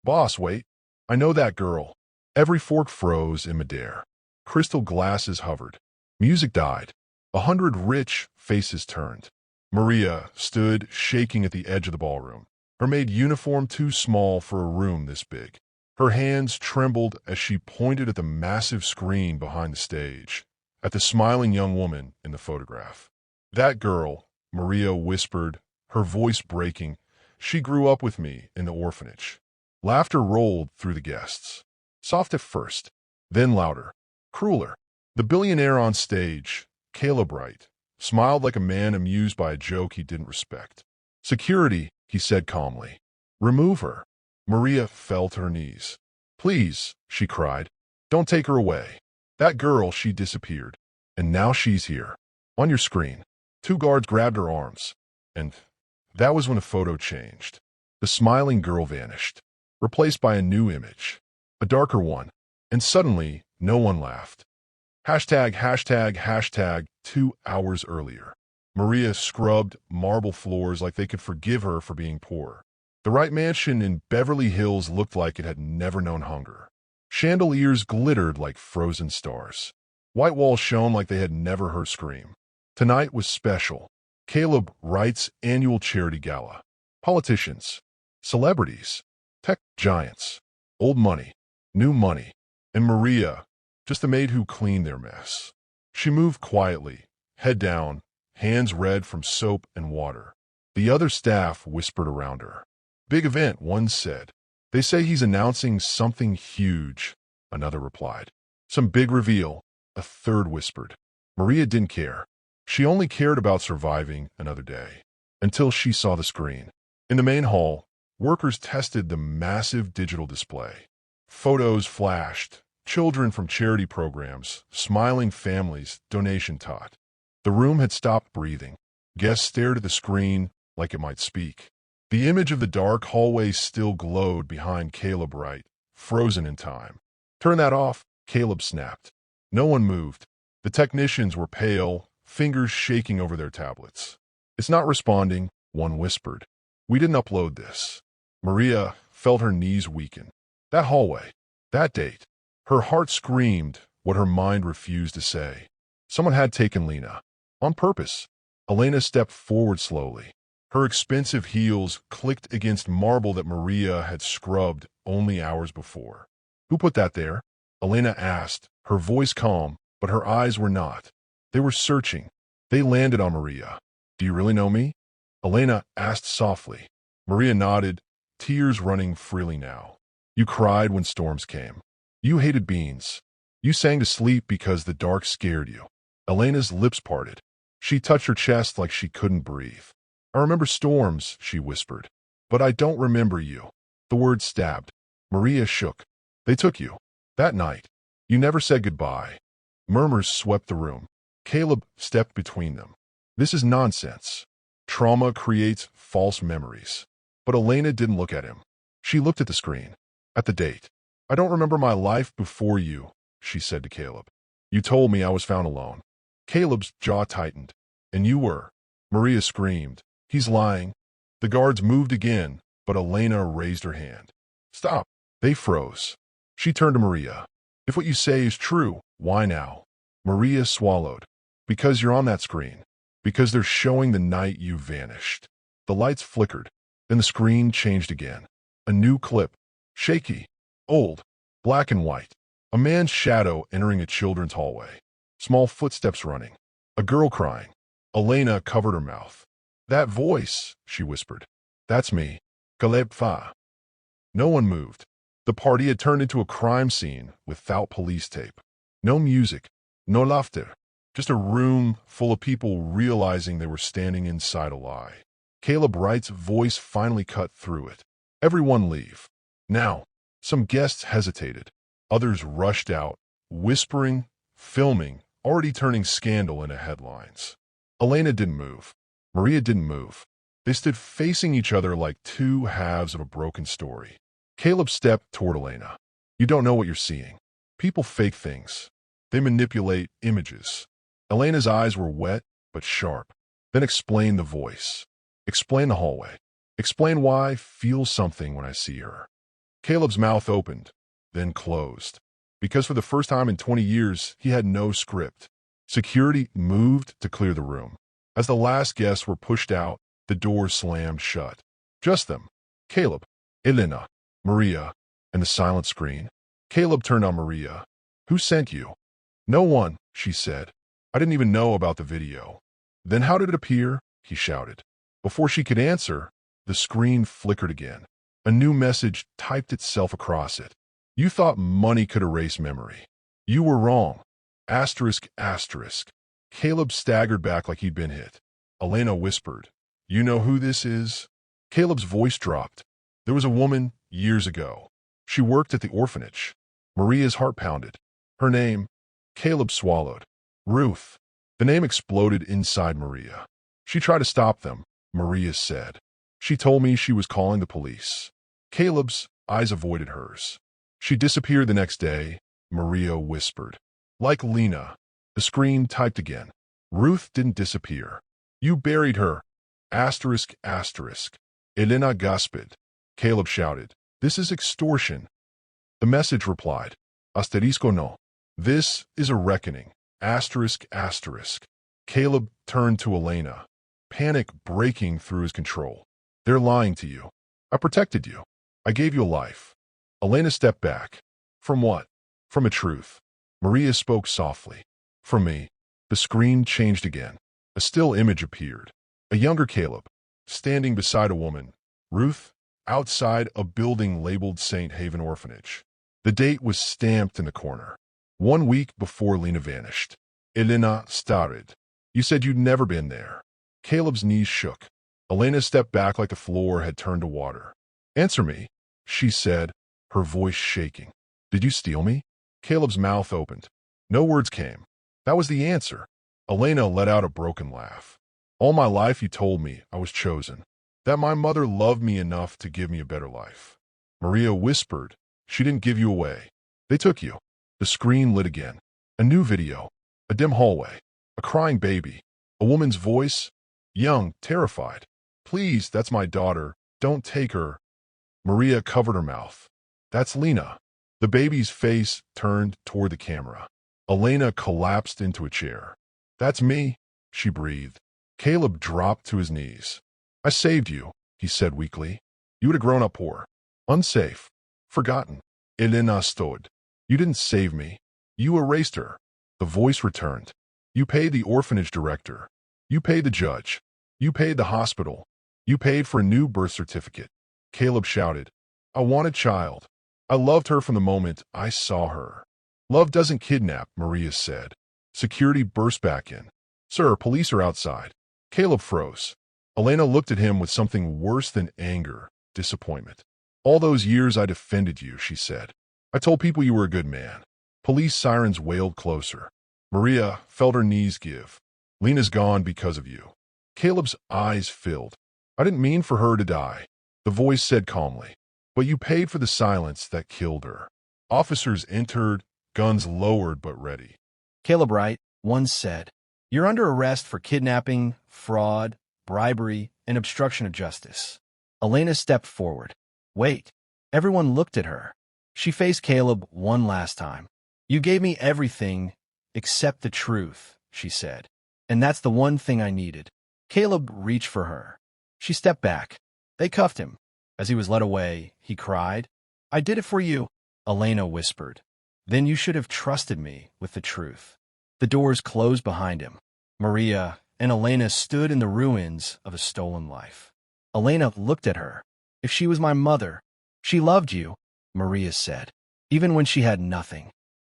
Boss, wait. I know that girl. Every fork froze in midair. Crystal glasses hovered. Music died. 100 rich faces turned. Maria stood shaking at the edge of the ballroom, her maid uniform too small for a room this big. Her hands trembled as she pointed at the massive screen behind the stage, at the smiling young woman in the photograph. That girl, Maria whispered, her voice breaking, she grew up with me in the orphanage. Laughter rolled through the guests. Soft at first, then louder, crueler. The billionaire on stage, Caleb Wright, smiled like a man amused by a joke he didn't respect. Security, he said calmly. Remove her. Maria fell to her knees. Please, she cried. Don't take her away. That girl, she disappeared. And now she's here. On your screen. 2 guards grabbed her arms. And that was when the photo changed. The smiling girl vanished, replaced by a new image, a darker one. And suddenly, no one laughed. Hashtag 2 hours earlier. Maria scrubbed marble floors like they could forgive her for being poor. The Wright mansion in Beverly Hills looked like it had never known hunger. Chandeliers glittered like frozen stars. White walls shone like they had never heard scream. Tonight was special. Caleb Wright's annual charity gala. Politicians, celebrities, tech giants, old money, new money, and Maria, just a maid who cleaned their mess. She moved quietly, head down, hands red from soap and water. The other staff whispered around her. Big event, one said. They say he's announcing something huge, another replied. Some big reveal, a third whispered. Maria didn't care. She only cared about surviving another day. Until she saw the screen. In the main hall, workers tested the massive digital display. Photos flashed. Children from charity programs, smiling families, donation taught. The room had stopped breathing. Guests stared at the screen like it might speak. The image of the dark hallway still glowed behind Caleb Wright, frozen in time. Turn that off, Caleb snapped. No one moved. The technicians were pale, fingers shaking over their tablets. It's not responding, one whispered. We didn't upload this. Maria felt her knees weaken. That hallway, that date. Her heart screamed what her mind refused to say. Someone had taken Lena. On purpose. Elena stepped forward slowly. Her expensive heels clicked against marble that Maria had scrubbed only hours before. Who put that there? Elena asked, her voice calm, but her eyes were not. They were searching. They landed on Maria. Do you really know me? Elena asked softly. Maria nodded, tears running freely now. You cried when storms came. You hated beans. You sang to sleep because the dark scared you. Elena's lips parted. She touched her chest like she couldn't breathe. I remember storms, she whispered. But I don't remember you. The word stabbed. Maria shook. They took you. That night. You never said goodbye. Murmurs swept the room. Caleb stepped between them. This is nonsense. Trauma creates false memories. But Elena didn't look at him. She looked at the screen. At the date. I don't remember my life before you, she said to Caleb. You told me I was found alone. Caleb's jaw tightened. And you were. Maria screamed. He's lying. The guards moved again, but Elena raised her hand. Stop. They froze. She turned to Maria. If what you say is true, why now? Maria swallowed. Because you're on that screen. Because they're showing the night you vanished. The lights flickered. Then the screen changed again. A new clip. Shaky. Old. Black and white. A man's shadow entering a children's hallway. Small footsteps running. A girl crying. Elena covered her mouth. That voice, she whispered. That's me. Caleb Fa. No one moved. The party had turned into a crime scene without police tape. No music. No laughter. Just a room full of people realizing they were standing inside a lie. Caleb Wright's voice finally cut through it. Everyone leave. Now. Some guests hesitated. Others rushed out, whispering, filming, already turning scandal into headlines. Elena didn't move. Maria didn't move. They stood facing each other like 2 halves of a broken story. Caleb stepped toward Elena. You don't know what you're seeing. People fake things. They manipulate images. Elena's eyes were wet but sharp. Then explain the voice. Explain the hallway. Explain why I feel something when I see her. Caleb's mouth opened, then closed. Because for the first time in 20 years, he had no script. Security moved to clear the room. As the last guests were pushed out, the doors slammed shut. Just them. Caleb, Elena, Maria, and the silent screen. Caleb turned on Maria. "Who sent you?" "No one," she said. "I didn't even know about the video." "Then how did it appear?" he shouted. Before she could answer, the screen flickered again. A new message typed itself across it. "You thought money could erase memory. You were wrong. Asterisk, asterisk." Caleb staggered back like he'd been hit. Elena whispered, "You know who this is?" Caleb's voice dropped. "There was a woman years ago. She worked at the orphanage." Maria's heart pounded. "Her name?" Caleb swallowed. "Ruth." The name exploded inside Maria. "She tried to stop them," Maria said. "She told me she was calling the police." Caleb's eyes avoided hers. "She disappeared the next day," Maria whispered. "Like Lena." The screen typed again. "Ruth didn't disappear. You buried her." Asterisk, asterisk. Elena gasped. Caleb shouted, "This is extortion." The message replied, "Asterisco no. This is a reckoning." Asterisk, asterisk. Caleb turned to Elena, panic breaking through his control. "They're lying to you. I protected you. I gave you a life." Elena stepped back. "From what?" "From a truth." Maria spoke softly. "From me." The screen changed again. A still image appeared. A younger Caleb, standing beside a woman, Ruth, outside a building labeled St. Haven Orphanage. The date was stamped in the corner. 1 week before Lena vanished. Elena started. "You said you'd never been there." Caleb's knees shook. Elena stepped back like the floor had turned to water. "Answer me," she said, her voice shaking. "Did you steal me?" Caleb's mouth opened. No words came. That was the answer. Elena let out a broken laugh. "All my life you told me I was chosen, that my mother loved me enough to give me a better life." Maria whispered, "She didn't give you away. They took you." The screen lit again. A new video. A dim hallway. A crying baby. A woman's voice. Young, terrified. "Please, that's my daughter. Don't take her." Maria covered her mouth. "That's Lena." The baby's face turned toward the camera. Elena collapsed into a chair. "That's me," she breathed. Caleb dropped to his knees. "I saved you," he said weakly. "You would have grown up poor. Unsafe. Forgotten." Elena stood. "You didn't save me. You erased her." The voice returned. "You paid the orphanage director. You paid the judge. You paid the hospital. You paid for a new birth certificate." Caleb shouted, "I want a child. I loved her from the moment I saw her." "Love doesn't kidnap," Maria said. Security burst back in. "Sir, police are outside." Caleb froze. Elena looked at him with something worse than anger, disappointment. "All those years I defended you," she said. "I told people you were a good man." Police sirens wailed closer. Maria felt her knees give. "Lena's gone because of you." Caleb's eyes filled. "I didn't mean for her to die," the voice said calmly. "But you paid for the silence that killed her." Officers entered, guns lowered but ready. "Caleb Wright," one said, "you're under arrest for kidnapping, fraud, bribery, and obstruction of justice." Elena stepped forward. "Wait." Everyone looked at her. She faced Caleb one last time. "You gave me everything except the truth," she said. "And that's the one thing I needed." Caleb reached for her. She stepped back. They cuffed him. As he was led away, he cried, "I did it for you." Elena whispered, "Then you should have trusted me with the truth." The doors closed behind him. Maria and Elena stood in the ruins of a stolen life. Elena looked at her. "If she was my mother, she loved you," Maria said, "even when she had nothing."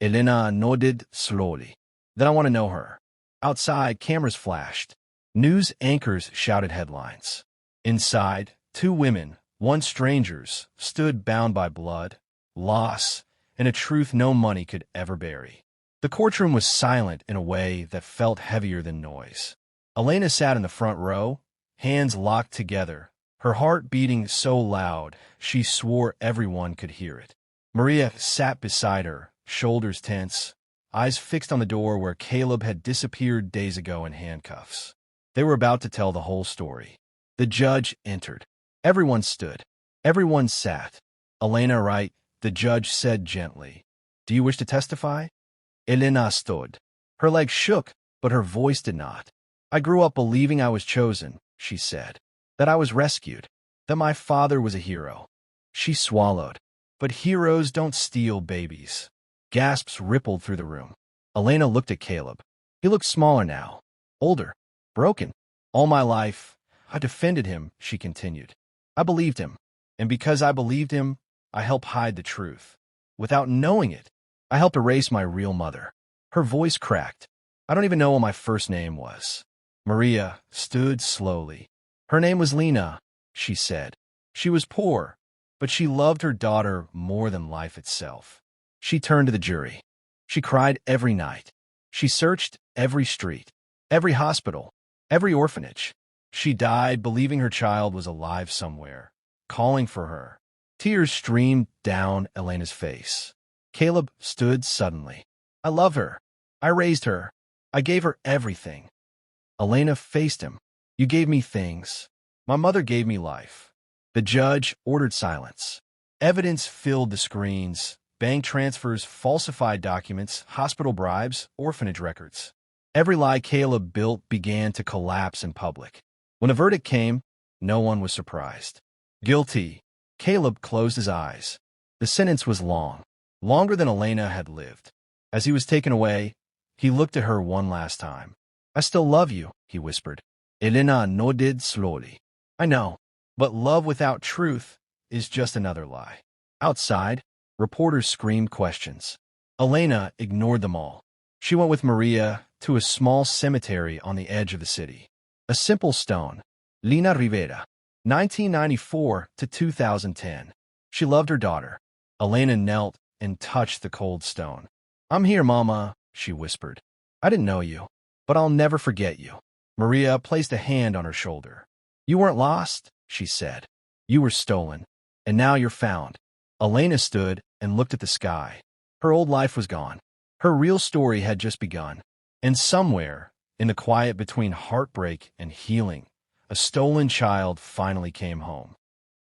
Elena nodded slowly. "Then I want to know her." Outside, cameras flashed. News anchors shouted headlines. Inside, 2 women, once strangers, stood bound by blood, loss, and a truth no money could ever bury. The courtroom was silent in a way that felt heavier than noise. Elena sat in the front row, hands locked together, her heart beating so loud she swore everyone could hear it. Maria sat beside her, shoulders tense, eyes fixed on the door where Caleb had disappeared days ago in handcuffs. They were about to tell the whole story. The judge entered. Everyone stood. Everyone sat. Elena, right, the judge said gently. Do you wish to testify? Elena stood. Her legs shook, but her voice did not. I grew up believing I was chosen, she said. That I was rescued. That my father was a hero. She swallowed. But heroes don't steal babies. Gasps rippled through the room. Elena looked at Caleb. He looked smaller now. Older. Broken. All my life, I defended him, she continued. I believed him. And because I believed him, I helped hide the truth. Without knowing it, I helped erase my real mother. Her voice cracked. I don't even know what my first name was. Maria stood slowly. Her name was Lena, she said. She was poor, but she loved her daughter more than life itself. She turned to the jury. She cried every night. She searched every street, every hospital, every orphanage. She died believing her child was alive somewhere, calling for her. Tears streamed down Elena's face. Caleb stood suddenly. I love her. I raised her. I gave her everything. Elena faced him. You gave me things. My mother gave me life. The judge ordered silence. Evidence filled the screens. Bank transfers, falsified documents, hospital bribes, orphanage records. Every lie Caleb built began to collapse in public. When a verdict came, no one was surprised. Guilty. Caleb closed his eyes. The sentence was long, longer than Elena had lived. As he was taken away, he looked at her one last time. I still love you, he whispered. Elena nodded slowly. I know, but love without truth is just another lie. Outside, reporters screamed questions. Elena ignored them all. She went with Maria to a small cemetery on the edge of the city. A simple stone. Lina Rivera, 1994 to 2010. She loved her daughter. Elena knelt and touched the cold stone. I'm here, Mama, she whispered. I didn't know you, but I'll never forget you. Maria placed a hand on her shoulder. You weren't lost, she said. You were stolen, and now you're found. Elena stood and looked at the sky. Her old life was gone. Her real story had just begun. And somewhere, in the quiet between heartbreak and healing, a stolen child finally came home.